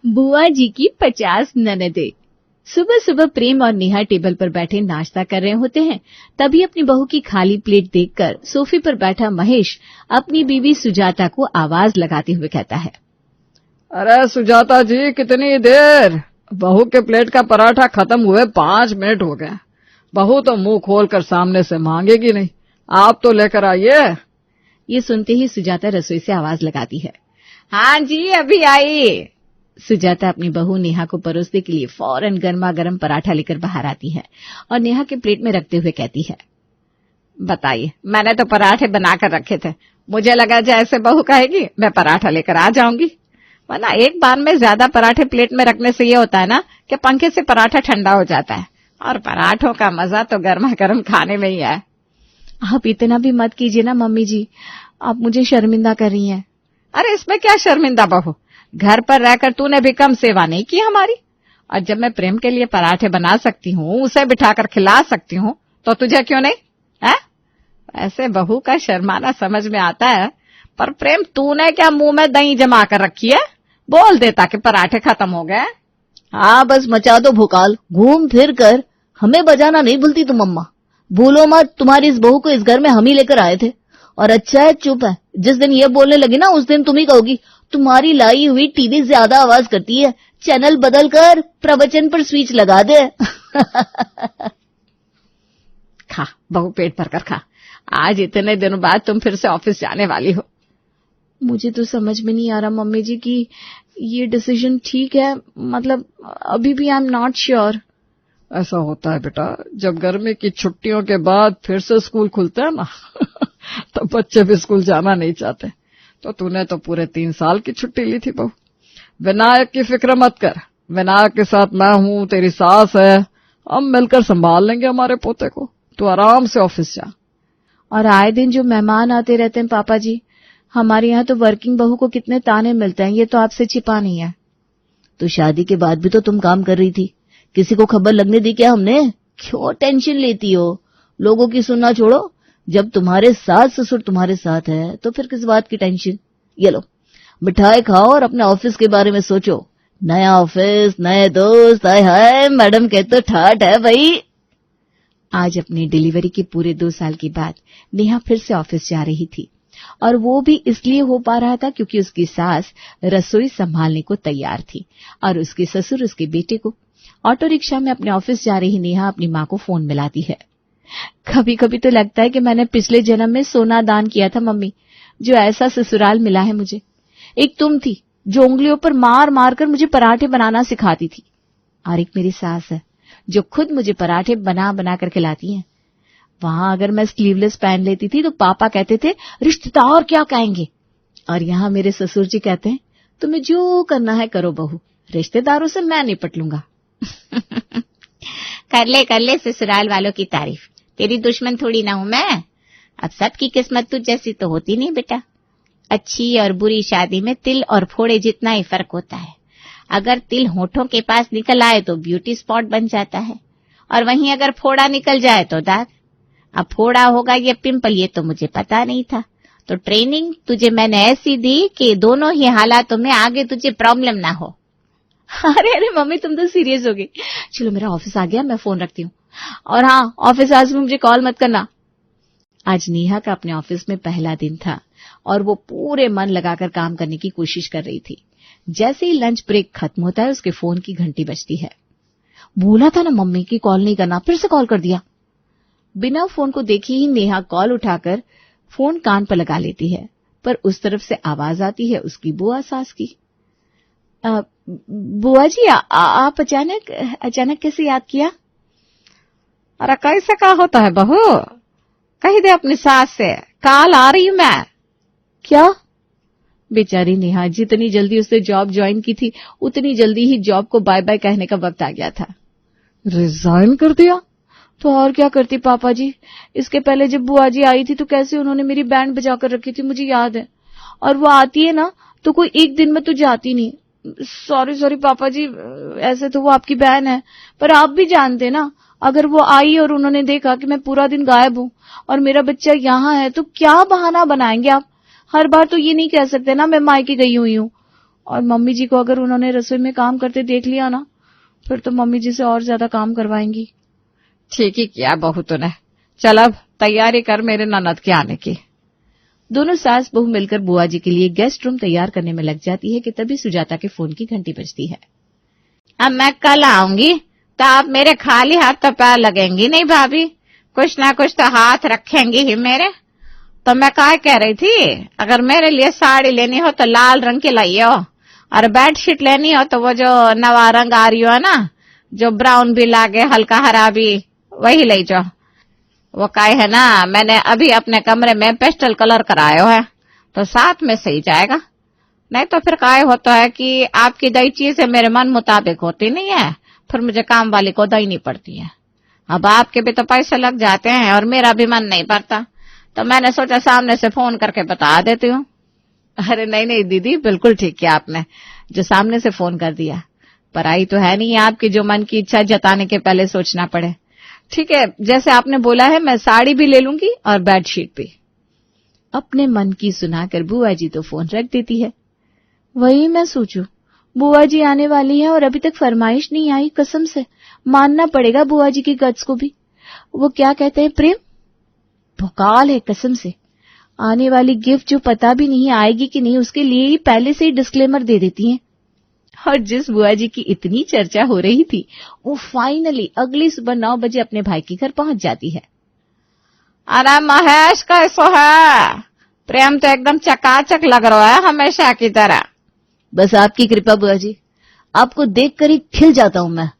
बुआ जी की 50 ननदें। सुबह सुबह प्रेम और नेहा टेबल पर बैठे नाश्ता कर रहे होते हैं। तभी अपनी बहू की खाली प्लेट देखकर सोफे पर बैठा महेश अपनी बीवी सुजाता को आवाज लगाते हुए कहता है, अरे सुजाता जी, कितनी देर? बहू के प्लेट का पराठा खत्म हुए 5 मिनट हो गए। बहू तो मुंह खोलकर सामने से मांगेगी नहीं, आप तो लेकर आइए। ये सुनते ही सुजाता रसोई से आवाज लगाती है, हाँ जी अभी आई। सुजाता अपनी बहू नेहा को परोसने के लिए फौरन गर्मा गर्म पराठा लेकर बाहर आती है और नेहा के प्लेट में रखते हुए कहती है, बताइए, मैंने तो पराठे बनाकर रखे थे। मुझे लगा जैसे बहू कहेगी मैं पराठा लेकर आ जाऊंगी, वरना एक बार में ज्यादा पराठे प्लेट में रखने से ये होता है ना कि पंखे से पराठा ठंडा हो जाता है, और पराठों का मजा तो गर्मा गर्म खाने में ही है। आप इतना भी मत कीजिए ना मम्मी जी, आप मुझे शर्मिंदा कर रही हैं। अरे इसमें क्या शर्मिंदा बहू, घर पर रहकर तूने भी कम सेवा नहीं की हमारी, और जब मैं प्रेम के लिए पराठे बना सकती हूँ, उसे बिठाकर खिला सकती हूँ, तो तुझे क्यों नहीं है? ऐसे बहू का शर्माना समझ में आता है, पर प्रेम तूने क्या मुंह में दही जमा कर रखी है? बोल देता कि पराठे खत्म हो गए। हाँ बस मचा दो भोकाल, घूम फिर कर हमें बजाना नहीं भूलती तुम अम्मा। भूलो मत, तुम्हारी इस बहू को इस घर में हम ही लेकर आए थे। और अच्छा है चुप है, जिस दिन ये बोलने लगी ना उस दिन तुम ही कहोगी तुम्हारी लाई हुई टीवी ज्यादा आवाज करती है, चैनल बदल कर प्रवचन पर स्विच लगा दे। खा बहू, पेट भर कर खा, आज इतने दिनों बाद तुम फिर से ऑफिस जाने वाली हो। मुझे तो समझ में नहीं आ रहा मम्मी जी कि ये डिसीजन ठीक है, मतलब अभी भी आई एम नॉट श्योर। ऐसा होता है बेटा, जब गर्मी की छुट्टियों के बाद फिर से स्कूल खुलते हैं ना तो बच्चे भी स्कूल जाना नहीं चाहते। तो तूने तो पूरे 3 साल की छुट्टी ली थी बहू। विनायक की फिक्र मत कर, विनायक के साथ मैं हूँ, तेरी सास है, हम मिलकर संभाल लेंगे हमारे पोते को। तू आराम से ऑफिस जा। और आए दिन जो मेहमान आते रहते हैं पापा जी, हमारे यहाँ तो वर्किंग बहू को कितने ताने मिलते हैं, ये तो आपसे छिपा नहीं है। तो शादी के बाद भी तो तुम काम कर रही थी, किसी को खबर लगने दी क्या हमने? क्यों टेंशन लेती हो? लोगों की सुनना छोड़ो, जब तुम्हारे सास ससुर तुम्हारे साथ है तो फिर किस बात की टेंशन। ये लो मिठाई खाओ और अपने ऑफिस के बारे में सोचो। नया ऑफिस, नए दोस्त, हाय हाय मैडम के तो ठाठ है भाई। आज अपनी डिलीवरी के पूरे 2 साल के बाद नेहा फिर से ऑफिस जा रही थी, और वो भी इसलिए हो पा रहा था क्योंकि उसकी सास रसोई संभालने को तैयार थी और उसके ससुर उसके बेटे को। ऑटो रिक्शा में अपने ऑफिस जा रही नेहा अपनी माँ को फोन मिलाती है। कभी कभी तो लगता है कि मैंने पिछले जन्म में सोना दान किया था मम्मी, जो ऐसा ससुराल मिला है मुझे। एक तुम थी जो उंगलियों पर मार मार कर मुझे पराठे बनाना सिखाती थी, और एक मेरी सास है जो खुद मुझे पराठे बना बना कर खिलाती हैं। वहां अगर मैं स्लीवलेस पहन लेती थी तो पापा कहते थे रिश्तेदार क्या कहेंगे, और यहाँ मेरे ससुर जी कहते हैं तुम्हें जो करना है करो बहू, रिश्तेदारों से मैं निपट लूंगा। कर ले ससुराल वालों की तारीफ, तेरी दुश्मन थोड़ी ना हूं मैं। अब सबकी किस्मत तुझ जैसी तो होती नहीं बेटा। अच्छी और बुरी शादी में तिल और फोड़े जितना ही फर्क होता है। अगर तिल होठों के पास निकल आए तो ब्यूटी स्पॉट बन जाता है, और वहीं अगर फोड़ा निकल जाए तो दाग। अब फोड़ा होगा ये पिंपल, ये तो मुझे पता नहीं था, तो ट्रेनिंग तुझे मैंने ऐसी दी कि दोनों ही हालातों में आगे तुझे प्रॉब्लम ना हो। अरे मम्मी तुम तो सीरियस हो गई। चलो मेरा ऑफिस आ गया, मैं फोन रखती हूँ। और हाँ, ऑफिस आज में मुझे कॉल मत करना। आज नेहा का अपने ऑफिस में पहला दिन था और वो पूरे मन लगाकर काम करने की कोशिश कर रही थी। जैसे ही लंच ब्रेक खत्म होता है उसके फोन की घंटी बजती है। बोला था ना मम्मी की कॉल नहीं करना, फिर से कॉल कर दिया। बिना फोन को देखे ही नेहा कॉल उठाकर फोन कान पर लगा लेती है, पर उस तरफ से आवाज आती है उसकी बुआ सास की। बुआ जी आप अचानक कैसे याद किया? अरे कैसे का होता है बहू, कही दे अपनी सास से कॉल आ रही हूं मैं। क्या? बेचारी नेहा, जितनी जल्दी उसने जॉब ज्वाइन की थी उतनी जल्दी ही जॉब को बाय बाय कहने का वक्त आ गया था। रिजाइन कर दिया? तो और क्या करती पापा जी, इसके पहले जब बुआ जी आई थी तो कैसे उन्होंने मेरी बैंड बजा कर रखी थी, मुझे याद है। और वो आती है ना तो कोई एक दिन में तो जाती नहीं। सॉरी पापा जी, ऐसे तो वो आपकी बहन है, पर आप भी जानते ना, अगर वो आई और उन्होंने देखा कि मैं पूरा दिन गायब हूँ और मेरा बच्चा यहाँ है तो क्या बहाना बनाएंगे आप? हर बार तो ये नहीं कह सकते ना मैं मायके गई हुई हूँ। और मम्मी जी को अगर उन्होंने रसोई में काम करते देख लिया ना, फिर तो मम्मी जी से और ज्यादा काम करवाएंगी। ठीक ही किया बहू तूने। चल अब तैयारी कर मेरे ननद के आने की। दोनों सास बहू मिलकर बुआ जी के लिए गेस्ट रूम तैयार करने में लग जाती है कि तभी सुजाता के फोन की घंटी बजती है। अब मैं कल आऊंगी तो आप मेरे खाली हाथ तो पैर लगेंगी नहीं भाभी, कुछ ना कुछ तो हाथ रखेंगी ही मेरे। तो मैं क्या कह रही थी, अगर मेरे लिए साड़ी लेनी हो तो लाल रंग की लाइयो, और बेडशीट लेनी हो तो वो जो नवा रंग आ रही हो ना, जो ब्राउन भी लागे हल्का हरा भी, वही ले जाओ। वो क्या है ना, मैंने अभी अपने कमरे में पेस्टल कलर करायो है, तो साथ में सही जाएगा। नहीं तो फिर क्या होता है कि आपकी दई चीजें मेरे मन मुताबिक होती नहीं है, फिर मुझे काम वाली को दई नहीं पड़ती है। अब आपके भी तो पैसे लग जाते हैं और मेरा भी मन नहीं पड़ता, तो मैंने सोचा सामने से फोन करके बता देती हूँ। अरे नहीं नहीं दीदी, बिल्कुल ठीक किया आपने जो सामने से फोन कर दिया। पर आई तो है नहीं आपकी जो मन की इच्छा जताने के पहले सोचना पड़े। ठीक है, जैसे आपने बोला है मैं साड़ी भी ले लूंगी और बेडशीट भी। अपने मन की सुनाकर बुआ जी तो फोन रख देती है। वही मैं सोचूं, बुआ जी आने वाली है और अभी तक फरमाइश नहीं आई। कसम से मानना पड़ेगा बुआ जी की गट्स को भी। वो क्या कहते हैं, प्रेम भोकाल है कसम से। आने वाली गिफ्ट जो पता भी नहीं आएगी कि नहीं, उसके लिए ही पहले से ही डिस्क्लेमर दे देती हैं। और जिस बुआ जी की इतनी चर्चा हो रही थी, वो फाइनली अगली सुबह 9 बजे अपने भाई के घर पहुंच जाती है। अरे महेश कैसो है? प्रेम तो एकदम चकाचक लग रहा है हमेशा की तरह। बस आपकी कृपा बुआ जी, आपको देखकर ही खिल जाता हूं मैं।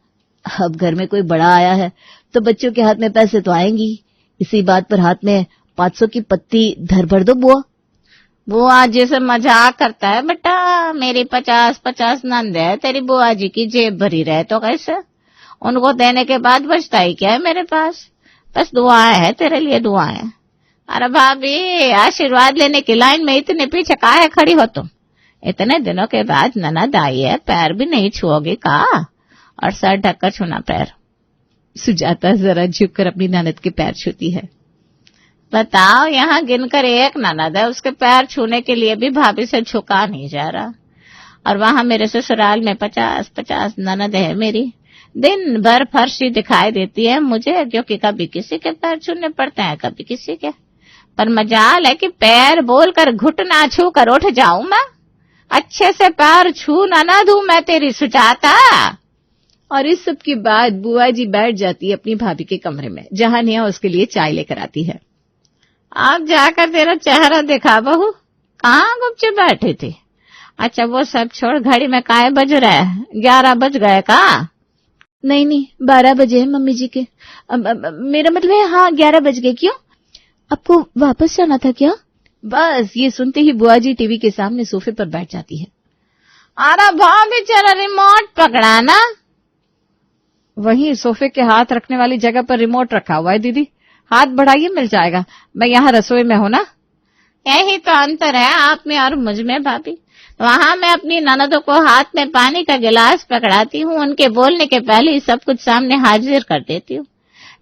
अब घर में कोई बड़ा आया है तो बच्चों के हाथ में पैसे तो आएंगी, इसी बात पर हाथ में 500 की पत्ती धर भर दो बुआ। बुआ जी से मजाक करता है बेटा, मेरी 50-50 नंद है, तेरी बुआ जी की जेब भरी रहे तो कैसे? उनको देने के बाद बचता ही क्या है मेरे पास? बस दुआएं है तेरे लिए, दुआएं। अरे भाभी, आशीर्वाद लेने की लाइन में इतने पीछे काहे खड़ी हो तुम? इतने दिनों के बाद ननद आई है, पैर भी नहीं छुओगी का? और सर ढककर छूना पैर। सुजाता जरा झुककर अपनी ननद के पैर छूती है। बताओ, यहाँ गिनकर एक ननद है, उसके पैर छूने के लिए भी भाभी से झुका नहीं जा रहा। और वहां मेरे ससुराल में 50-50 ननद है मेरी। दिन भर फर्शी दिखाई देती है मुझे, क्योंकि कभी किसी के पैर छूने पड़ते हैं, कभी किसी के। पर मजाल है कि पैर बोलकर घुटना छू कर उठ जाऊं मैं। अच्छे से पैर छू ना दूं मैं तेरी सुजाता। और इस सब के बाद बुआ जी बैठ जाती है अपनी भाभी के कमरे में, जहां नेहा उसके लिए चाय लेकर आती है। आप जाकर तेरा चेहरा दिखा बहू, कहाँ गुपचुप बैठी थी? अच्छा वो सब छोड़, घड़ी में काय बज रहा है? 11 बज गए का? नहीं नहीं, 12 बजे है मम्मी जी के। मेरा मतलब है हाँ 11 बज गए। क्यों, आपको वापस जाना था क्या? बस ये सुनते ही बुआ जी टीवी के सामने सोफे पर बैठ जाती है। अरे भाभी जरा रिमोट पकड़ा ना। वहीं सोफे के हाथ रखने वाली जगह पर रिमोट रखा हुआ है दीदी, हाथ बढ़ाइए मिल जाएगा। मैं यहाँ रसोई में हूँ ना। यही तो अंतर है आप में और मुझ में भाभी। वहां मैं अपनी ननदों को हाथ में पानी का गिलास पकड़ाती हूँ, उनके बोलने के पहले ही सब कुछ सामने हाजिर कर देती हूँ।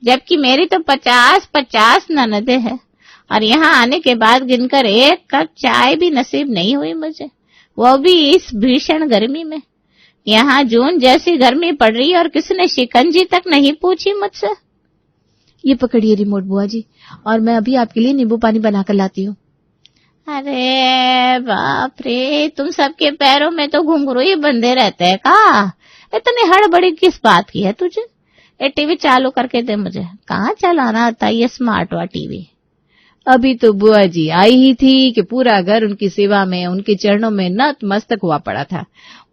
जबकि मेरी तो 50-50 ननदें हैं, और यहाँ आने के बाद गिनकर एक कप चाय भी नसीब नहीं हुई मुझे, वो भी इस भीषण गर्मी में। यहाँ जून जैसी गर्मी पड़ रही है और किसी ने शिकंजी तक नहीं पूछी मुझसे। ये पकड़िए रिमोट बुआ जी, और मैं अभी आपके लिए नींबू पानी बनाकर लाती हूँ। अरे बाप रे, तुम सबके पैरों में तो घुंघरू ही बंधे रहते हैं का? इतनी हड़बड़ी किस बात की है तुझे? ये टीवी चालू करके दे मुझे। कहाँ चलाना आता ये स्मार्ट वा टीवी? अभी तो बुआ जी आई ही थी कि पूरा घर उनकी सेवा में, उनके चरणों में नतमस्तक हुआ पड़ा था।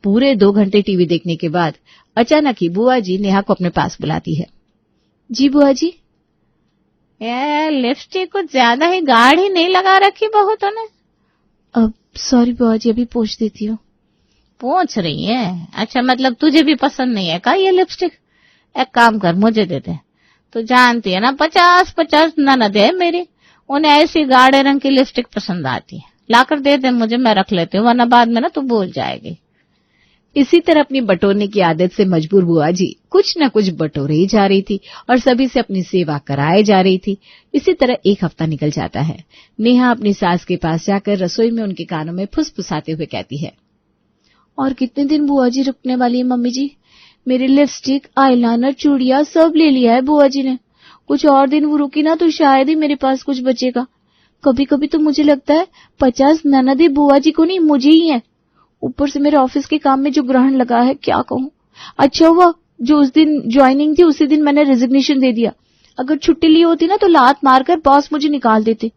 पूरे 2 घंटे टीवी देखने के बाद अचानक ही बुआ जी नेहा को अपने पास बुलाती है। जी बुआ जी। ये लिपस्टिक कुछ ज्यादा ही गाढ़ी नहीं लगा रखी बहू तूने? अब सॉरी बुआ जी, अभी पोंछ देती हूँ। पोंछ रही है? अच्छा, मतलब तुझे भी पसंद नहीं है का ये लिपस्टिक? एक काम कर, मुझे दे दे। तू जानती है ना 50-50 ननद है मेरी, उन्हें ऐसी गाढ़े रंग की लिपस्टिक पसंद आती है। लाकर दे दे मुझे, मैं रख लेती हूँ, वरना बाद में ना तू भूल जाएगी। इसी तरह अपनी बटोरने की आदत से मजबूर बुआ जी कुछ न कुछ बटोरे ही जा रही थी और सभी से अपनी सेवा कराए जा रही थी। इसी तरह 1 हफ्ता निकल जाता है। नेहा अपनी सास के पास जाकर रसोई में उनके कानों में फुसफुसाते हुए कहती है, और कितने दिन बुआ जी रुकने वाली है मम्मी जी? मेरी लिपस्टिक, आईलाइनर, चूड़ियां सब ले लिया है बुआ जी ने। कुछ और दिन वो रुकी ना तो शायद ही मेरे पास कुछ बचेगा। कभी कभी तो मुझे लगता है 50 ननदें बुआ जी को नहीं, मुझे ही है। ऊपर से मेरे ऑफिस के काम में जो ग्रहण लगा है, क्या कहूँ। अच्छा हुआ जो उस दिन ज्वाइनिंग थी उसी दिन मैंने रेजिग्नेशन दे दिया। अगर छुट्टी ली होती ना तो लात मारकर बॉस मुझे निकाल देते।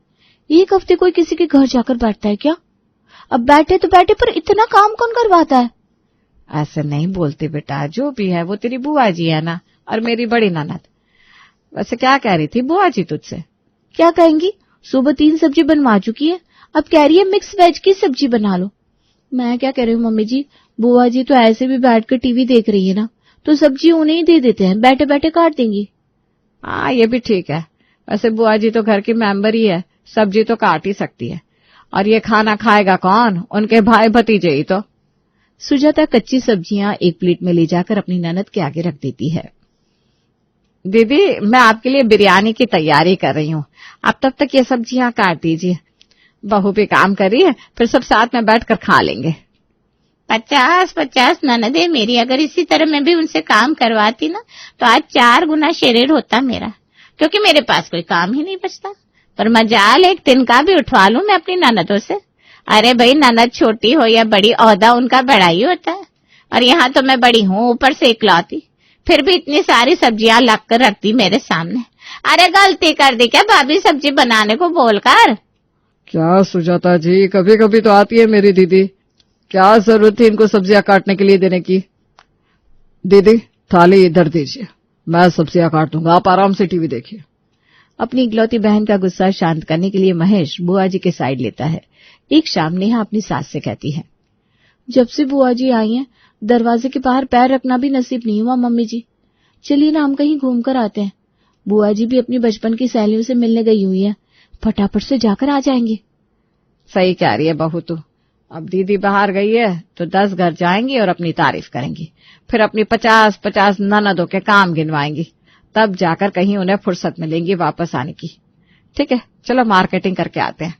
एक हफ्ते कोई किसी के घर जाकर बैठता है क्या? अब बैठे तो बैठे, पर इतना काम कौन करवाता है? ऐसे नहीं बोलते बेटा, जो भी है वो तेरी बुआ जी है ना, और मेरी बड़ी ननद। वैसे क्या कह रही थी बुआ जी तुझसे? क्या कहेंगी, सुबह 3 सब्जी बनवा चुकी है, अब कह रही है मिक्स वेज की सब्जी बना लो। मैं क्या कह रही हूँ मम्मी जी, बुआ जी तो ऐसे भी बैठकर टीवी देख रही है ना, तो सब्जी उन्हें ही दे देते हैं, बैठे बैठे काट देंगी। हाँ, ये भी ठीक है। वैसे बुआ जी तो घर की मेंबर ही है, सब्जी तो काट ही सकती है। और ये खाना खाएगा कौन? उनके भाई भतीजे ही तो। सुजाता कच्ची सब्जियां एक प्लेट में ले जाकर अपनी ननद के आगे रख देती है। दीदी, मैं आपके लिए बिरयानी की तैयारी कर रही हूँ, आप तब तक ये सब्जियां काट दीजिए। बहू भी काम कर रही है, फिर सब साथ में बैठकर खा लेंगे। 50 ननदे मेरी, अगर इसी तरह मैं भी उनसे काम करवाती ना तो आज 4 गुना शरीर होता मेरा, क्योंकि मेरे पास कोई काम ही नहीं बचता। पर मजाल एक दिन का भी उठवा लूं मैं अपनी ननदों से। अरे भाई, ननद छोटी हो या बड़ी, ओहदा उनका बड़ा ही होता है। और यहाँ तो मैं बड़ी हूँ, ऊपर से इकलौती, फिर भी इतनी सारी सब्जियां ला कर रखती मेरे सामने। अरे गलती कर दी क्या भाभी सब्जी बनाने को बोलकर? क्या सुजाता जी, कभी कभी तो आती है मेरी दीदी, क्या जरूरत थी इनको सब्जियां काटने के लिए देने की? दीदी थाली इधर दीजिए, मैं सब्जियां काट दूंगा, आप आराम से टीवी देखिए। अपनी इकलौती बहन का गुस्सा शांत करने के लिए महेश बुआ जी के साइड लेता है। एक शाम नेहा अपनी सास से कहती है, जब से बुआ जी आई हैं, दरवाजे के बाहर पैर रखना भी नसीब नहीं हुआ मम्मी जी। चलिए ना हम कहीं घूम कर आते हैं। बुआ जी भी अपनी बचपन की सहेलियों से मिलने गई हुई है, फटाफट से जाकर आ जाएंगे। सही कह रही है बहू तू। अब दीदी बाहर गई है तो 10 घर जाएंगी और अपनी तारीफ करेंगी, फिर अपनी 50 ननदों के काम गिनवाएंगी, तब जाकर कहीं उन्हें फुर्सत मिलेगी वापस आने की। ठीक है, चलो मार्केटिंग करके आते हैं।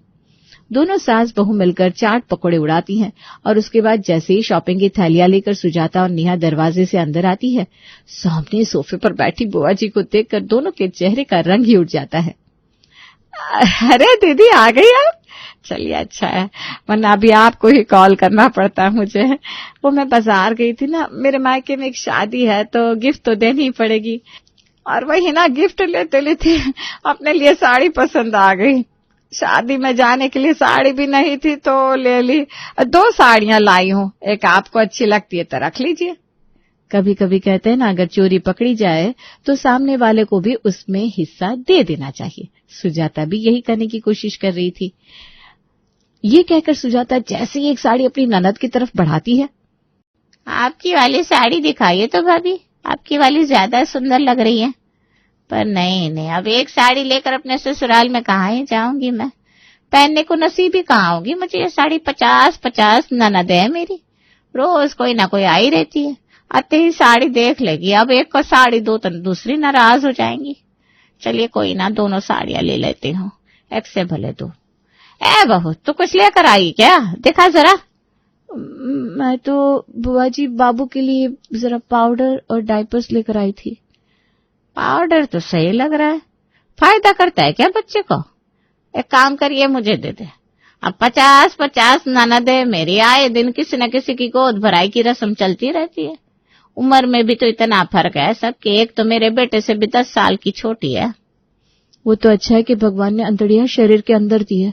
दोनों सास बहू मिलकर चाट पकौड़े उड़ाती हैं और उसके बाद जैसे ही शॉपिंग की थैलियां लेकर सुजाता और नेहा दरवाजे से अंदर आती है, सामने सोफे पर बैठी बुआ जी को देखकर दोनों के चेहरे का रंग ही उठ जाता है। अरे दीदी आ गई आप? चलिए अच्छा है, वरना अभी आपको ही कॉल करना पड़ता है मुझे। वो मैं बाजार गई थी ना, मेरे मायके में एक शादी है तो गिफ्ट तो देनी ही पड़ेगी। और वही ना, गिफ्ट लेते लेते अपने लिए साड़ी पसंद आ गई। शादी में जाने के लिए साड़ी भी नहीं थी तो ले ली। 2 साड़ियां लाई हूँ, एक आपको अच्छी लगती है तो रख लीजिए। कभी कभी कहते हैं ना, अगर चोरी पकड़ी जाए तो सामने वाले को भी उसमें हिस्सा दे देना चाहिए। सुजाता भी यही करने की कोशिश कर रही थी। ये कहकर सुजाता जैसे ही एक साड़ी अपनी ननद की तरफ बढ़ाती है, आपकी वाली साड़ी दिखाइए तो भाभी, आपकी वाली ज्यादा सुंदर लग रही है। पर नहीं, अब एक साड़ी लेकर अपने ससुराल में कहाँ ही जाऊंगी मैं, पहनने को नसीब ही कहाँ होगी मुझे ये साड़ी। 50 ननद है मेरी, रोज कोई ना कोई आई रहती है, आते ही साड़ी देख लेगी। अब एक को साड़ी दो तो दूसरी नाराज हो जाएंगी। चलिए कोई ना, दोनों साड़ियां ले लेती हूँ, एक से भले 2। ए बहू, तू कुछ लेकर आई क्या? दिखा जरा। मैं तो बुआ जी बाबू के लिए जरा पाउडर और डायपर्स लेकर आई थी। पाउडर तो सही लग रहा है, फायदा करता है क्या बच्चे को? एक काम करिए, मुझे दे दे। अब 50 ननदे मेरी, आए दिन किसी न किसी की गोद भराई की रस्म चलती रहती है। उम्र में भी तो इतना फर्क है सबके, एक तो मेरे बेटे से भी 10 साल की छोटी है। वो तो अच्छा है कि भगवान ने अंतड़ियां शरीर के अंदर दी है,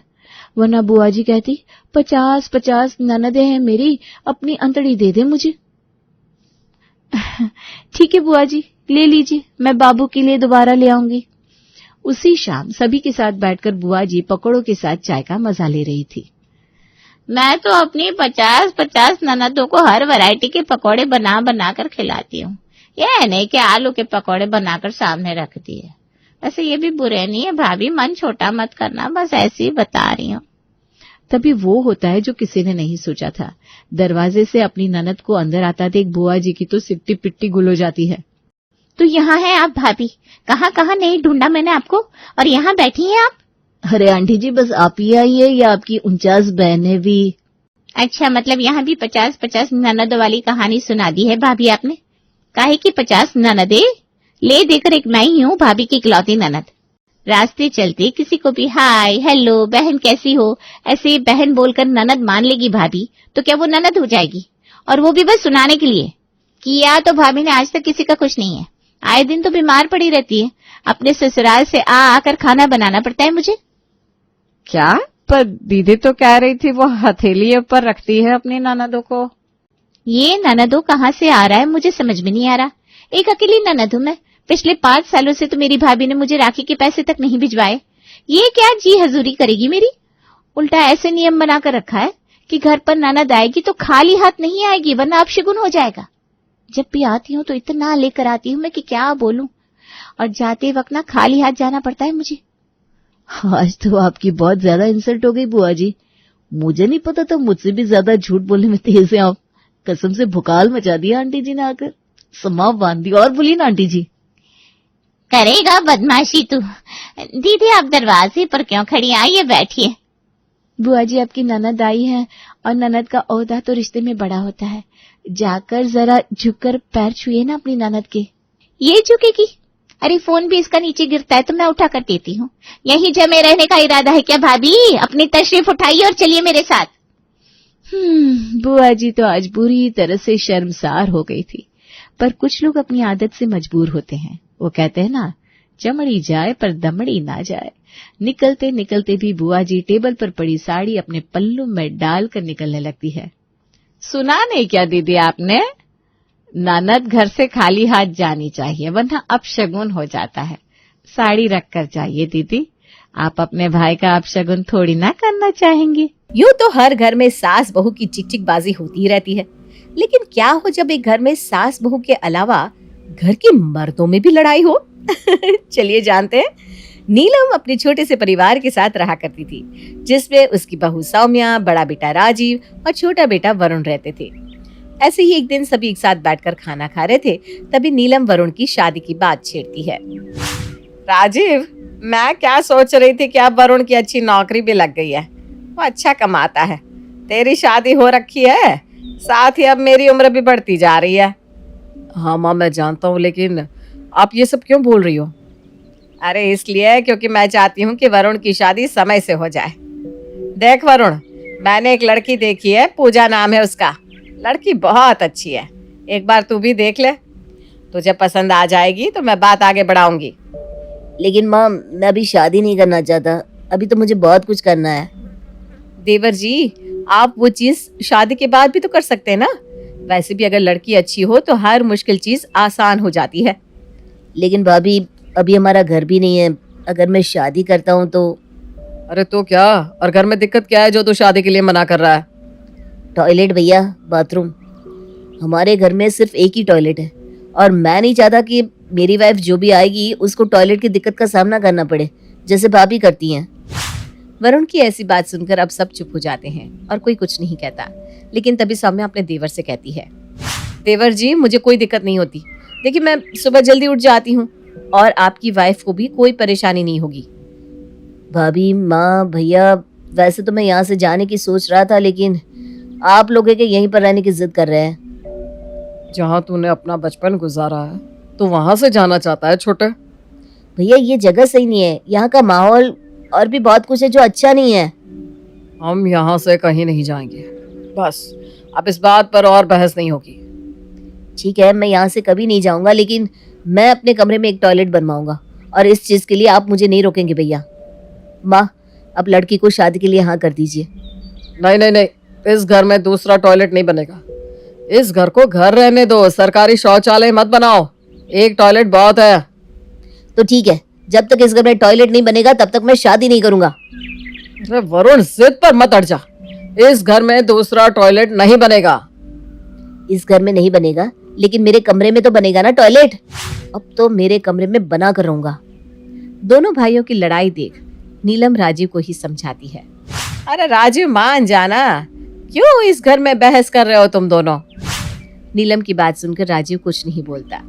वरना बुआ जी कहती 50 ननदे हैं मेरी, अपनी अंतड़ी दे दे मुझे। ठीक है बुआ जी, ले लीजिए, मैं बाबू के लिए दोबारा ले आऊंगी। उसी शाम सभी के साथ बैठकर बुआ जी पकौड़ों के साथ चाय का मजा ले रही थी। मैं तो अपनी 50 ननदों को हर वैरायटी के पकौड़े बना बना कर खिलाती हूँ। यह नहीं कि आलू के पकौड़े बनाकर सामने रख दिए। वैसे ये भी बुरे नहीं है भाभी, मन छोटा मत करना, बस ऐसे ही बता रही हूँ। तभी वो होता है जो किसी ने नहीं सोचा था। दरवाजे से अपनी ननद को अंदर आता देख बुआ जी की तो सिट्टी पिट्टी गुल हो जाती है। तो यहाँ है आप भाभी, कहाँ कहाँ नहीं ढूंढा मैंने आपको, और यहाँ बैठी हैं आप। अरे आंटी जी, बस आप ही आई है या आपकी 49 बहनें भी? अच्छा, मतलब यहाँ भी 50-50 ननदों वाली कहानी सुना दी है भाभी आपने। काहे की 50 ननदे? ले देकर एक मैं ही हूँ भाभी की इकलौती ननद। रास्ते चलते किसी को भी हाय हेलो बहन कैसी हो ऐसे बहन बोलकर ननद मान लेगी भाभी, तो क्या वो ननद हो जाएगी? और वो भी बस सुनाने के लिए। किया तो भाभी ने आज तक किसी का कुछ नहीं है। आए दिन तो बीमार पड़ी रहती है। अपने ससुराल से आकर खाना बनाना पड़ता है मुझे। क्या? पर दीदी तो कह रही थी वो हथेली ऊपर रखती है अपनी ननदों को। ये ननदों कहाँ से आ रहा है मुझे समझ में नहीं आ रहा। एक अकेली ननद हूं मैं। पिछले 5 सालों से तो मेरी भाभी ने मुझे राखी के पैसे तक नहीं भिजवाए। ये क्या जी हजूरी करेगी मेरी? उल्टा ऐसे नियम बनाकर रखा है कि घर पर ननद आएगी तो खाली हाथ नहीं आएगी, वरना अपशगुन हो जाएगा। जब भी आती हूँ तो इतना लेकर आती हूँ मैं कि क्या बोलूं, और जाते वक्त ना खाली हाथ जाना पड़ता है मुझे। आज तो आपकी बहुत ज्यादा इंसल्ट हो गई बुआ जी। मुझे नहीं पता था मुझसे भी ज्यादा झूठ बोलने में तेज हैं आप। कसम से भुकाल मचा दिया आंटी जी ने आकर, समाव बांध दी। और बोलिए ना आंटी जी। करेगा बदमाशी तू। दीदी आप दरवाजे पर क्यों खड़ी? आइए बैठिए। बुआ जी आपकी ननद आई है, और ननद का ओहदा तो रिश्ते में बड़ा होता है। जाकर जरा झुककर पैर छुए ना अपनी ननद के। ये झुकेगी? अरे फोन भी इसका नीचे गिरता है तो मैं उठा कर देती हूँ। यहीं जमे रहने का इरादा है क्या भाभी? अपनी तशरीफ उठाइए और चलिए मेरे साथ। बुआ जी तो आज बुरी तरह से शर्मसार हो गई थी, पर कुछ लोग अपनी आदत से मजबूर होते हैं। वो कहते हैं ना, चमड़ी जाए पर दमड़ी ना जाए। निकलते निकलते भी बुआ जी टेबल पर पड़ी साड़ी अपने पल्लू में डालकर निकलने लगती है। सुना नहीं क्या दीदी आपने? ननद घर से खाली हाथ जानी चाहिए, वरना अपशगुन हो जाता है। साड़ी रख कर जाइए दीदी। आप अपने भाई का अपशगुन थोड़ी ना करना चाहेंगे। यूं तो हर घर में सास बहू की चिकचिकबाजी होती ही रहती है, लेकिन क्या हो जब एक घर में सास बहू के अलावा घर के मर्दों में भी लड़ाई हो? चलिए जानते हैं। नीलम अपने छोटे से परिवार के साथ रहा करती थी, जिसमें उसकी बहू सौम्या, बड़ा बेटा राजीव और छोटा बेटा वरुण रहते थे। ऐसे ही एक दिन सभी एक साथ बैठकर खाना खा रहे थे, तभी नीलम वरुण की शादी की बात छेड़ती है। राजीव, मैं क्या सोच रही थी कि अब वरुण की अच्छी नौकरी भी लग गई है, वो अच्छा कमाता है। तेरी शादी हो रखी है, साथ ही अब मेरी उम्र भी बढ़ती जा रही है। हाँ माँ मैं जानता हूँ, लेकिन आप ये सब क्यों बोल रही हो? अरे इसलिए क्योंकि मैं चाहती हूँ कि वरुण की शादी समय से हो जाए। देख वरुण, मैंने एक लड़की देखी है, पूजा नाम है उसका। लड़की बहुत अच्छी है, एक बार तू भी देख ले। तुझे पसंद आ जाएगी तो मैं बात आगे बढ़ाऊंगी। लेकिन माँ मैं अभी शादी नहीं करना चाहता, अभी तो मुझे बहुत कुछ करना है। देवर जी, आप वो चीज शादी के बाद भी तो कर सकते हैं ना। वैसे भी अगर लड़की अच्छी हो तो हर मुश्किल चीज आसान हो जाती है। लेकिन भाभी अभी हमारा घर भी नहीं है, अगर मैं शादी करता हूँ तो। अरे तो क्या, और घर में दिक्कत क्या है जो तू शादी के लिए मना कर रहा है? टॉयलेट भैया, बाथरूम। हमारे घर में सिर्फ एक ही टॉयलेट है, और मैं नहीं चाहता कि मेरी वाइफ जो भी आएगी उसको टॉयलेट की दिक्कत का सामना करना पड़े, जैसे भाभी करती हैं। वरुण की ऐसी बात सुनकर अब सब चुप हो जाते हैं और कोई कुछ नहीं कहता। लेकिन तभी सौम्या अपने देवर से कहती है, देवर जी मुझे कोई दिक्कत नहीं होती। देखिए मैं सुबह जल्दी उठ जाती हूँ और आपकी वाइफ को भी कोई परेशानी नहीं होगी। भाभी, माँ, भैया, वैसे तो मैं यहाँ से जाने की सोच रहा था, लेकिन आप लोग के यहीं पर रहने की जिद कर रहे हैं। जहाँ तूने अपना बचपन गुजारा है तो वहां से जाना चाहता है छोटे? भैया ये जगह सही नहीं है, यहाँ का माहौल और भी बहुत कुछ है जो अच्छा नहीं है। हम यहाँ से कहीं नहीं जाएंगे, बस अब इस बात पर और बहस नहीं होगी। ठीक है, मैं यहाँ से कभी नहीं जाऊंगा, लेकिन मैं अपने कमरे में एक टॉयलेट बनवाऊंगा, और इस चीज के लिए आप मुझे नहीं रोकेंगे भैया। माँ, अब लड़की को शादी के लिए हाँ कर दीजिए। नहीं नहीं नहीं, इस घर में दूसरा टॉयलेट नहीं बनेगा। इस घर को घर रहने दो, सरकारी शौचालय मत बनाओ, एक टॉयलेट बहुत है। तो ठीक है, जब तक इस घर में टॉयलेट नहीं बनेगा तब तक मैं शादी नहीं करूंगा। अरे वरुण, जिद पर मत अड़ जा। इस घर में दूसरा टॉयलेट नहीं बनेगा। इस घर में नहीं बनेगा, लेकिन मेरे कमरे में तो बनेगा ना टॉयलेट। अब तो मेरे कमरे में बना कर रहूंगा। दोनों भाइयों की लड़ाई देख नीलम राजीव को ही समझाती है। अरे राजीव मान जाना, क्यों इस घर में बहस कर रहे हो तुम दोनों? नीलम की बात सुनकर राजीव कुछ नहीं बोलता।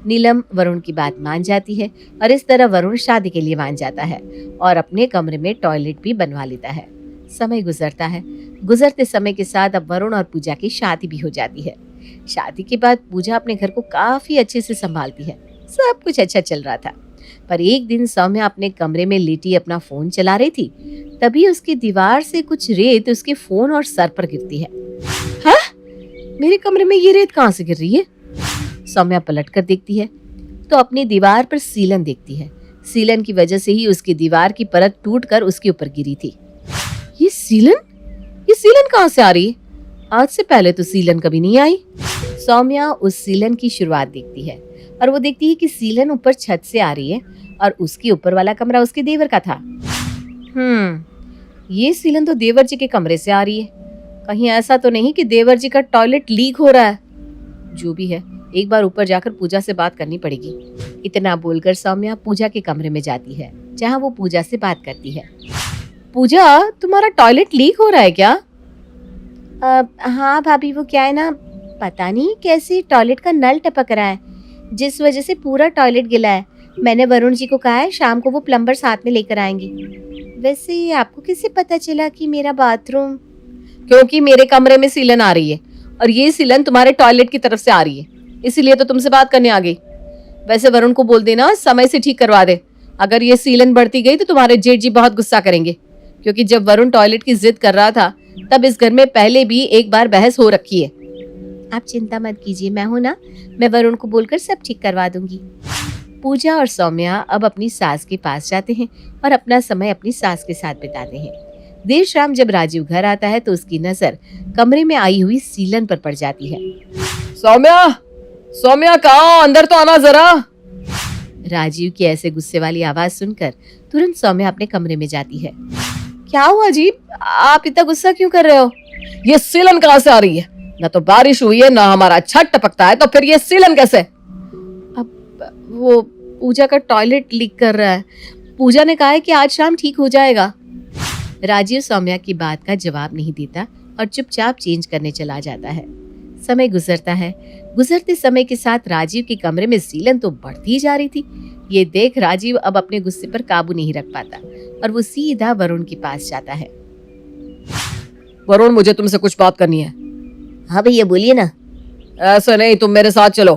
नीलम वरुण की बात मान जाती है और इस तरह वरुण शादी के लिए मान जाता है और अपने कमरे में टॉयलेट भी बनवा लेता है। समय गुजरता है, गुजरते समय के साथ अब वरुण और पूजा की शादी भी हो जाती है। शादी के बाद पूजा अपने घर को काफी अच्छे से संभालती है। सब कुछ अच्छा चल रहा था, पर एक दिन सौम्या अपने कमरे में लेटी अपना फोन चला रही थी, तभी उसकी दीवार से कुछ रेत उसके फोन और सर पर गिरती है। हाँ? मेरे कमरे में ये रेत कहाँ से गिर रही है? सौम्या पलट कर देखती है तो अपनी दीवार पर सीलन देखती है। सीलन की वजह से ही उसकी दीवार की परत टूटकर उसके ऊपर गिरी थी। ये सीलन कहाँ से आ रही है? आज से पहले तो सीलन कभी नहीं आई। सौम्या उस सीलन की शुरुआत देखती है और वो देखती है कि सीलन ऊपर छत से आ रही है और उसके ऊपर वाला कमरा उसके देवर का था। ये सीलन तो देवर जी के कमरे से आ रही है। कहीं ऐसा तो नहीं कि देवर जी का टॉयलेट लीक हो रहा है? जो भी है, एक बार ऊपर जाकर पूजा से बात करनी पड़ेगी। इतना बोलकर सौम्या पूजा के कमरे में जाती है, जहाँ वो पूजा से बात करती है। पूजा, तुम्हारा टॉयलेट लीक हो रहा है क्या? हाँ भाभी, वो क्या है ना, पता नहीं कैसे टॉयलेट का नल टपक रहा है, जिस वजह से पूरा टॉयलेट गिला है। मैंने वरुण जी को कहा है शाम को वो प्लम्बर साथ में लेकर आएंगे। वैसे आपको कैसे पता चला कि मेरा बाथरूम? क्योंकि मेरे कमरे में सीलन आ रही है और ये सीलन तुम्हारे टॉयलेट की तरफ से आ रही है, इसीलिए तो तुमसे बात करने आ गई। वैसे वरुण को बोल देना समय से ठीक करवा दे। अगर ये सीलन बढ़ती गई तो तुम्हारे जेठ जी बहुत गुस्सा करेंगे, क्योंकि जब वरुण टॉयलेट की जिद कर रहा था तब इस घर में पहले भी एक बार बहस हो रखी है। आप चिंता मत कीजिए, मैं हूं ना, मैं वरुण को बोलकर सब ठीक करवा दूंगी। पूजा और सौम्या अब अपनी सास के पास जाते हैं और अपना समय अपनी सास के साथ बिताते हैं। देर शाम जब राजीव घर आता है तो उसकी नजर कमरे में आई हुई सीलन पर पड़ जाती है। सौम्या कहाँ? अंदर तो आना जरा। राजीव की ऐसे गुस्से वाली आवाज सुनकर तुरंत सौम्या अपने कमरे में जाती है। क्या हुआ जी, आप इतना गुस्सा क्यों कर रहे हो? ये सीलन कहाँ से आ रही है? ना तो बारिश हुई है ना हमारा छत टपकता है, तो फिर ये सीलन कैसे? अब वो पूजा का टॉयलेट लीक कर रहा है। पूजा ने कहा है कि आज शाम ठीक हो जाएगा। राजीव सौम्या की बात का जवाब नहीं देता और चुपचाप चेंज करने चला जाता है। समय गुजरता है। गुजरते समय के साथ राजीव के कमरे में सीलन तो बढ़ती जा रही थी। ये देख राजीव अब अपने गुस्से पर काबू नहीं रख पाता और वो सीधा वरुण के पास जाता है। वरुण, मुझे तुमसे कुछ बात करनी है। हाँ भैया बोलिए ना। ऐसा नहीं, तुम मेरे साथ चलो।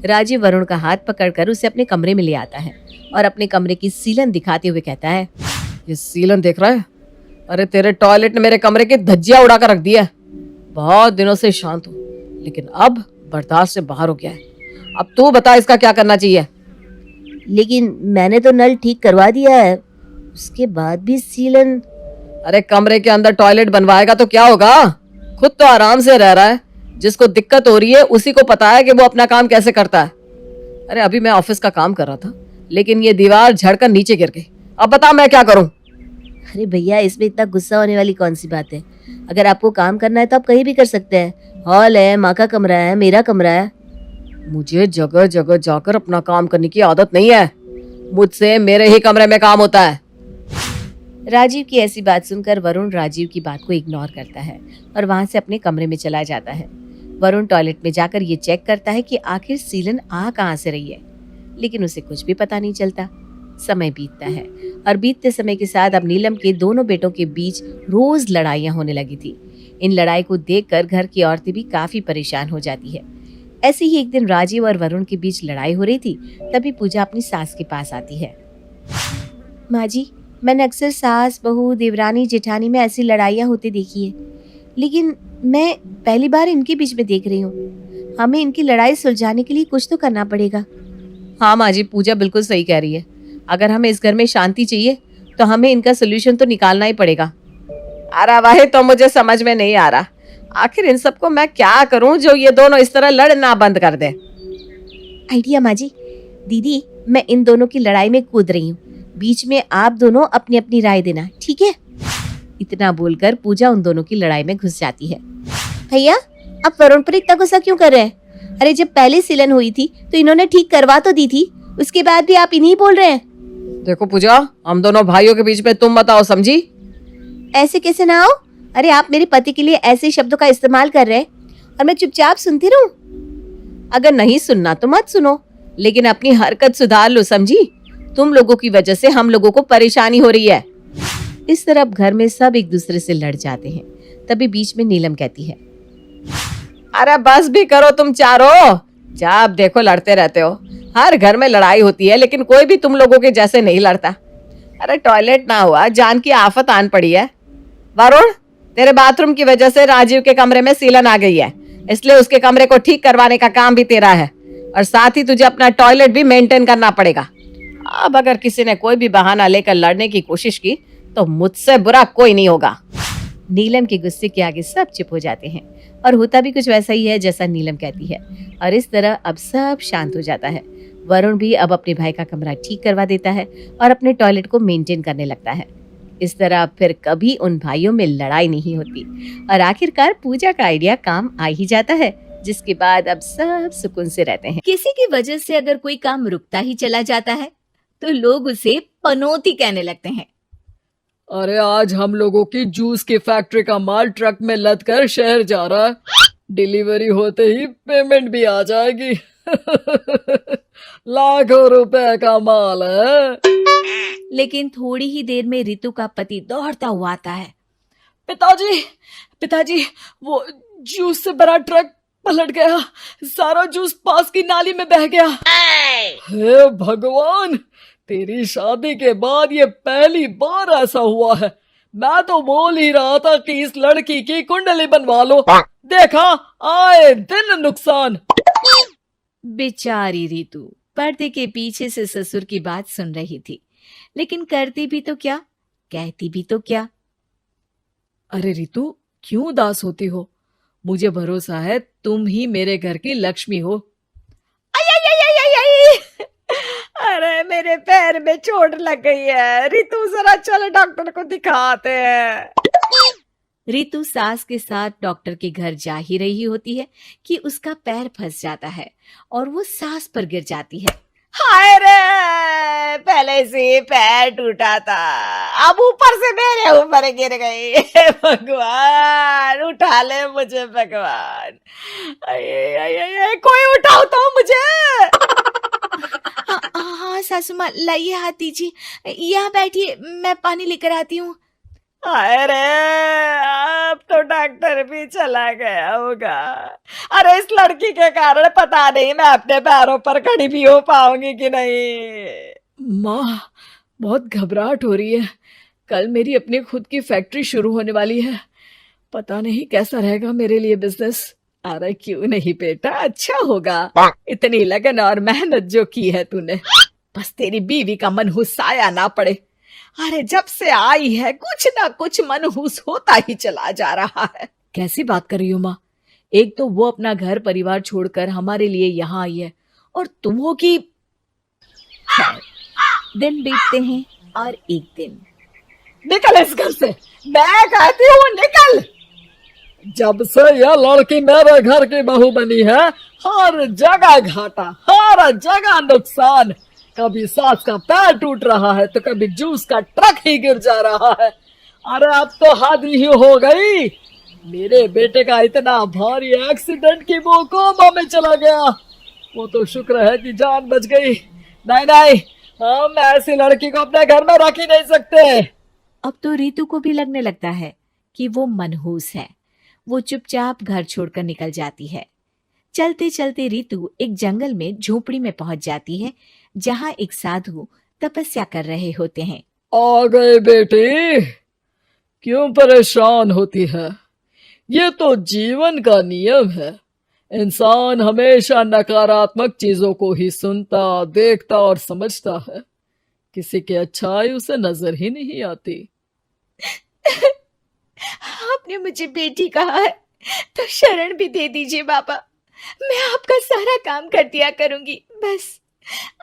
राजीव वरुण का हाथ पकड़कर उसे अपने कमरे में ले आता है और अपने कमरे की सीलन दिखाते हुए कहता है, ये सीलन देख रहा है? अरे तेरे टॉयलेट ने मेरे कमरे की धज्जियां उड़ा कर रख दिया है। बहुत दिनों से शांत हूँ, लेकिन अब बर्दाश्त से बाहर हो गया है। अब तू बता इसका क्या करना चाहिए? लेकिन मैंने तो नल ठीक करवा दिया है, उसके बाद भी सीलन। अरे कमरे के अंदर टॉयलेट बनवाएगा तो क्या होगा? खुद तो आराम से रह रहा है। जिसको दिक्कत हो रही है उसी को पता है कि वो अपना काम कैसे करता है। अरे अभी मैं ऑफिस का काम कर रहा था, लेकिन ये दीवार झड़कर नीचे गिर गई। अब बता मैं क्या करूं? अरे भैया, इसमें इतना गुस्सा होने वाली कौन सी बात है? अगर आपको काम करना है तो आप कहीं भी कर सकते हैं। हॉल है, माँ का कमरा है, मेरा कमरा है। मुझे जगह जगह जाकर अपना काम करने की आदत नहीं है। मुझसे मेरे ही कमरे में काम होता है। राजीव की ऐसी बात सुनकर वरुण राजीव की बात को इग्नोर करता है और वहां से अपने कमरे में चला जाता है। वरुण टॉयलेट में जाकर ये चेक करता है कि आखिर सीलन आ कहाँ से रही है, लेकिन उसे कुछ भी पता नहीं चलता। समय बीतता है और बीतते समय के साथ अब नीलम के दोनों बेटों के बीच रोज लड़ाइयाँ होने लगी थी। इन लड़ाई को देखकर घर की औरतें भी काफी परेशान हो जाती है। ऐसे ही एक दिन राजीव और वरुण के बीच लड़ाई हो रही थी, तभी पूजा अपनी सास के पास आती है। माँ जी, मैंने अक्सर सास, बहू, देवरानी, जेठानी में ऐसी लड़ाइयाँ होती देखी है, लेकिन मैं पहली बार इनके बीच में देख रही हूँ। हमें इनकी लड़ाई सुलझाने के लिए कुछ तो करना पड़ेगा। हाँ माँ जी, पूजा बिल्कुल सही कह रही है। अगर हमें इस घर में शांति चाहिए तो हमें इनका सोल्यूशन तो निकालना ही पड़ेगा। अरे वही तो मुझे समझ में नहीं आ रहा, आखिर इन सबको मैं क्या करूं जो ये दोनों इस तरह लड़ना बंद कर दे। आइडिया माँ जी। दीदी, मैं इन दोनों की लड़ाई में कूद रही हूँ, बीच में आप दोनों अपनी अपनी राय देना, ठीक है? इतना बोलकर पूजा उन दोनों की लड़ाई में घुस जाती है। भैया, आप वरुण पर इतना गुस्सा क्यों कर रहे हैं? अरे जब पहले सीलन हुई थी तो इन्होंने ठीक करवा तो दी थी, उसके बाद भी आप इन्हीं बोल रहे हैं। देखो पूजा, हम दोनों भाइयों के बीच में तुम बताओ, समझी? ऐसे कैसे ना हो? अरे आप मेरे पति के लिए ऐसे शब्दों का इस्तेमाल कर रहे हैं और मैं चुपचाप सुनती रहूं? अगर नहीं सुनना तो मत सुनो, लेकिन अपनी हरकत सुधार लो, समझी? तुम लोगों की वजह से हम लोगों को परेशानी हो रही है। इस तरह घर में सब एक दूसरे से लड़ जाते हैं तभी बीच में नीलम कहती है, अरे बस भी करो तुम चारों, जब देखो लड़ते रहते हो। हर घर में लड़ाई होती है लेकिन कोई भी तुम लोगों के जैसे नहीं लड़ता। अरे टॉयलेट ना हुआ, जान की आफत आन पड़ी है। वरुण, तेरे बाथरूम की वजह से राजीव के कमरे में सीलन आ गई है, इसलिए उसके कमरे को ठीक करवाने का काम भी तेरा है, और साथ ही तुझे अपना टॉयलेट भी मेंटेन करना पड़ेगा। अब अगर किसी ने कोई भी बहाना लेकर लड़ने की कोशिश की तो मुझसे बुरा कोई नहीं होगा। नीलम के गुस्से के आगे सब चुप हो जाते हैं, और होता भी कुछ वैसा ही है जैसा नीलम कहती है। और इस तरह अब सब शांत हो जाता है। वरुण भी अब अपने भाई का कमरा ठीक करवा देता है और अपने टॉयलेट को मेंटेन करने लगता है। इस तरह फिर कभी उन भाइयों में लड़ाई नहीं होती, और आखिरकार पूजा का आइडिया काम आ ही जाता है, जिसके बाद अब सब सुकून से रहते हैं। किसी की वजह से अगर कोई काम रुकता ही चला जाता है तो लोग उसे पनौती कहने लगते हैं। अरे आज हम लोगों की जूस की फैक्ट्री का माल ट्रक में लद कर शहर जा रहा है, डिलीवरी होते ही पेमेंट भी आ जाएगी। लाखों रुपए का माल है। लेकिन थोड़ी ही देर में रितु का पति दौड़ता हुआ आता है। पिताजी, वो जूस से भरा ट्रक पलट गया, सारा जूस पास की नाली में बह गया। हे भगवान, तेरी शादी के बाद ये पहली बार ऐसा हुआ है। मैं तो बोल ही रहा था कि इस लड़की की कुंडली बनवा लो, देखा आए दिन नुकसान। बेचारी रितु पर्दे के पीछे से ससुर की बात सुन रही थी, लेकिन करती भी तो क्या, कहती भी तो क्या। अरे रितु, क्यों उदास होती हो? मुझे भरोसा है तुम ही मेरे घर की लक्ष्मी हो। अरे मेरे पैर में चोट लग गई है, रितु जरा चल डॉक्टर को दिखाते हैं। रितु सास के साथ डॉक्टर के घर जा ही रही होती है कि उसका पैर फंस जाता है और वो सास पर गिर जाती है। हाय रे, पहले से पैर टूटा था, अब ऊपर से मेरे ऊपर गिर गई। भगवान उठा ले मुझे, भगवान। कोई उठाओ तो मुझे। हाँ सासू माँ, लाइए हाथ दीजिए, यहाँ बैठिए, मैं पानी लेकर आती हूँ। अरे अब तो डॉक्टर भी चला गया होगा। अरे इस लड़की के कारण पता नहीं मैं अपने पैरों पर खड़ी भी हो पाऊंगी कि नहीं। माँ, बहुत घबराहट हो रही है। कल मेरी अपनी खुद की फैक्ट्री शुरू होने वाली है, पता नहीं कैसा रहेगा मेरे लिए बिजनेस। अरे क्यों नहीं बेटा, अच्छा होगा। इतनी लगन और मेहनत जो की है तूने, बस तेरी बीवी का मनहूस साया ना पड़े। अरे जब से आई है कुछ ना कुछ मनहूस होता ही चला जा रहा है। कैसी बात कर रही हो माँ? एक तो वो अपना घर परिवार छोड़कर हमारे लिए यहाँ आई है, और तुम हो कि। दिन बीतते हैं और एक दिन। निकल इस घर से, मैं कहती हूँ निकल। जब से यह लड़की मेरे घर की बहू बनी है, हर जगह घाटा, हर जगह नुकसान। कभी सास का पैर टूट रहा है तो कभी जूस का ट्रक ही गिर जा रहा है। अरे अब तो हद ही हो गई। मेरे बेटे का इतना भारी एक्सीडेंट कि वो कोमा में चला गया। वो तो शुक्र है कि जान बच गई। नहीं, हम ऐसी लड़की को अपने घर में रख ही नहीं सकते। अब तो रितु को भी लगने लगता है कि वो मनहूस है। वो चुपचाप घर छोड़कर निकल जाती है। चलते चलते रितु एक जंगल में झोपड़ी में पहुंच जाती है, जहां एक साधु तपस्या कर रहे होते हैं। आ गए बेटी, क्यों परेशान होती है? ये तो जीवन का नियम है। इंसान हमेशा नकारात्मक चीजों को ही सुनता, देखता और समझता है। किसी की अच्छाई उसे नजर ही नहीं आती। आपने मुझे बेटी कहा है तो शरण भी दे दीजिए बाबा। मैं आपका सारा काम कर दिया करूंगी, बस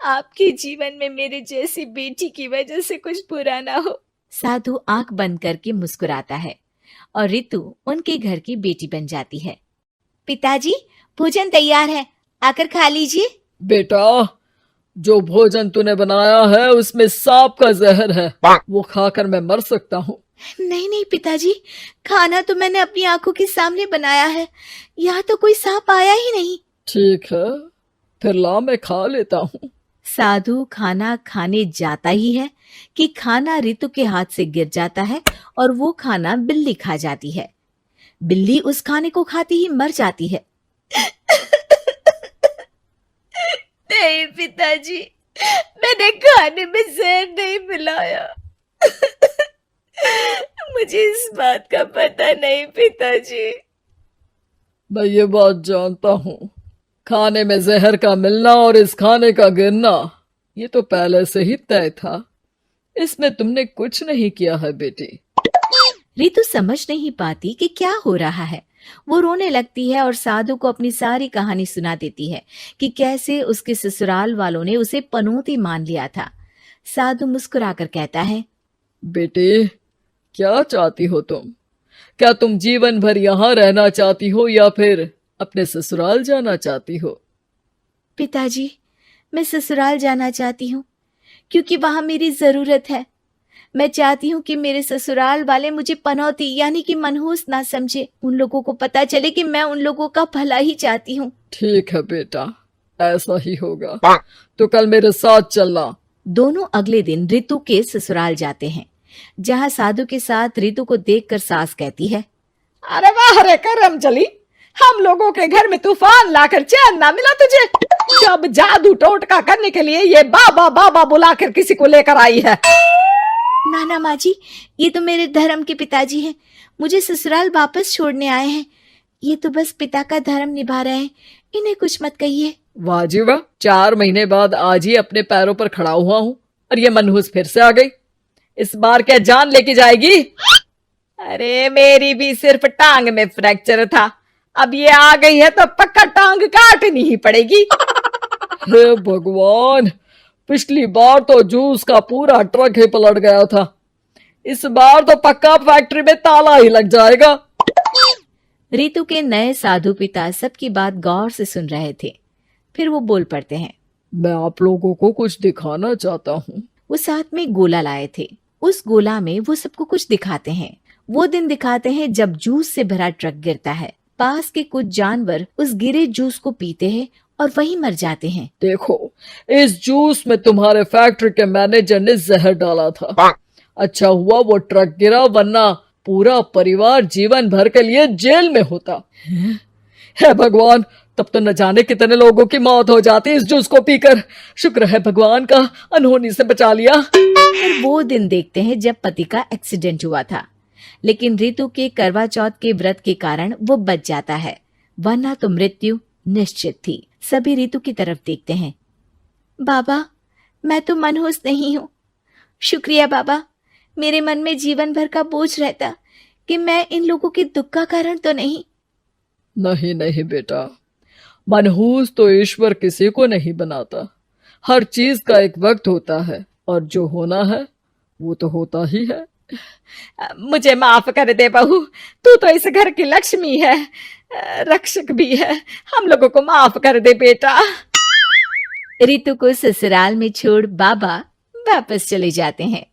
आपके जीवन में मेरे जैसी बेटी की वजह से कुछ बुरा ना हो। साधु आंख बंद करके मुस्कुराता है और रितु उनके घर की बेटी बन जाती है। पिताजी, भोजन तैयार है, आकर खा लीजिए। बेटा, जो भोजन तूने बनाया है उसमें सांप का जहर है, वो खाकर मैं मर सकता हूँ। नहीं पिताजी, खाना तो मैंने अपनी आंखों के सामने बनाया है, यहाँ तो कोई सांप आया ही नहीं। ठीक है, फिर ला मैं खा लेता हूँ। साधु खाना खाने जाता ही है कि खाना रितु के हाथ से गिर जाता है और वो खाना बिल्ली खा जाती है। बिल्ली उस खाने को खाते ही मर जाती है। नहीं पिताजी, मैंने खाने में जहर नहीं मिलाया। मुझे इस बात का पता नहीं पिताजी। मैं ये बात जानता हूँ, खाने में जहर का मिलना और इस खाने का गिरना ये तो पहले से ही तय था। इसमें तुमने कुछ नहीं किया है बेटी। रितु समझ नहीं पाती कि क्या हो रहा है। वो रोने लगती है और साधु को अपनी सारी कहानी सुना देती है कि कैसे उसके ससुराल वालों ने उसे पनौती मान लिया था। साधु मुस्कुराकर कहता है, बेटे, क्या चाहती हो तुम? क्या तुम जीवन भर यहाँ रहना चाहती हो या फिर अपने ससुराल जाना चाहती हो? पिताजी, मैं ससुराल जाना चाहती हूँ क्योंकि वहां मेरी जरूरत है। मैं चाहती हूँ कि मेरे ससुराल वाले मुझे पनौती यानी कि मनहूस ना समझे। उन लोगों को पता चले कि मैं उन लोगों का भला ही चाहती हूँ। ठीक है बेटा, ऐसा ही होगा। तो कल मेरे साथ चलना। दोनों अगले दिन रितु के ससुराल जाते हैं, जहाँ साधु के साथ रितु को देखकर सास कहती है, अरे वाह रे करम चली, हम लोगों के घर में तूफान लाकर चैन ना मिला तुझे। जब जादू टोटका करने के लिए ये बाबा बाबा बुलाकर किसी को लेकर आई है। नाना माँ जी, ये तो मेरे धर्म के पिताजी हैं। मुझे ससुराल वापस छोड़ने आए हैं। ये तो बस पिता का धर्म निभा रहे हैं, इन्हें कुछ मत कहिए। वाह जी वाह, 4 महीने बाद आज ही अपने पैरों पर खड़ा हुआ हूँ और ये मनहूस फिर से आ गई। इस बार क्या जान लेके जाएगी? अरे मेरी भी सिर्फ टांग में फ्रैक्चर था, अब ये आ गई है तो पक्का टांग काटनी ही पड़ेगी। हे भगवान, पिछली बार तो जूस का पूरा ट्रक ही पलट गया था, इस बार तो पक्का फैक्ट्री में ताला ही लग जाएगा। रितु के नए साधु पिता सबकी बात गौर से सुन रहे थे। फिर वो बोल पड़ते हैं, मैं आप लोगों को कुछ दिखाना चाहता हूँ। वो साथ में गोला लाए थे। उस गोला में वो सबको कुछ दिखाते हैं। वो दिन दिखाते हैं जब जूस से भरा ट्रक गिरता है। पास के कुछ जानवर उस गिरे जूस को पीते हैं और वहीं मर जाते हैं। देखो, इस जूस में तुम्हारे फैक्ट्री के मैनेजर ने जहर डाला था। अच्छा हुआ वो ट्रक गिरा, वरना पूरा परिवार जीवन भर के लिए जेल में होता। हे भगवान, तब तो न जाने कितने लोगों की मौत हो जाती इस जूस को पीकर। शुक्र है भगवान का, अनहोनी से बचा लिया। फिर वो दिन देखते हैं जब पति का एक्सीडेंट हुआ था, लेकिन रितु के करवा चौथ के व्रत के कारण वो बच जाता है, वरना तो मृत्यु निश्चित थी। सभी रितु की तरफ देखते हैं। बाबा, मैं तो मनहूस नहीं हूँ। शुक्रिया बाबा, मेरे मन में जीवन भर का बोझ रहता कि मैं इन लोगों के दुख का कारण तो नहीं। नहीं नहीं बेटा, मनहूस तो ईश्वर किसी को नहीं बनाता। हर चीज का एक वक्त होता है और जो होना है वो तो होता ही है। मुझे माफ कर दे बहू, तू तो इस घर की लक्ष्मी है, रक्षक भी है। हम लोगों को माफ कर दे बेटा। रितु को ससुराल में छोड़ बाबा वापस चले जाते हैं।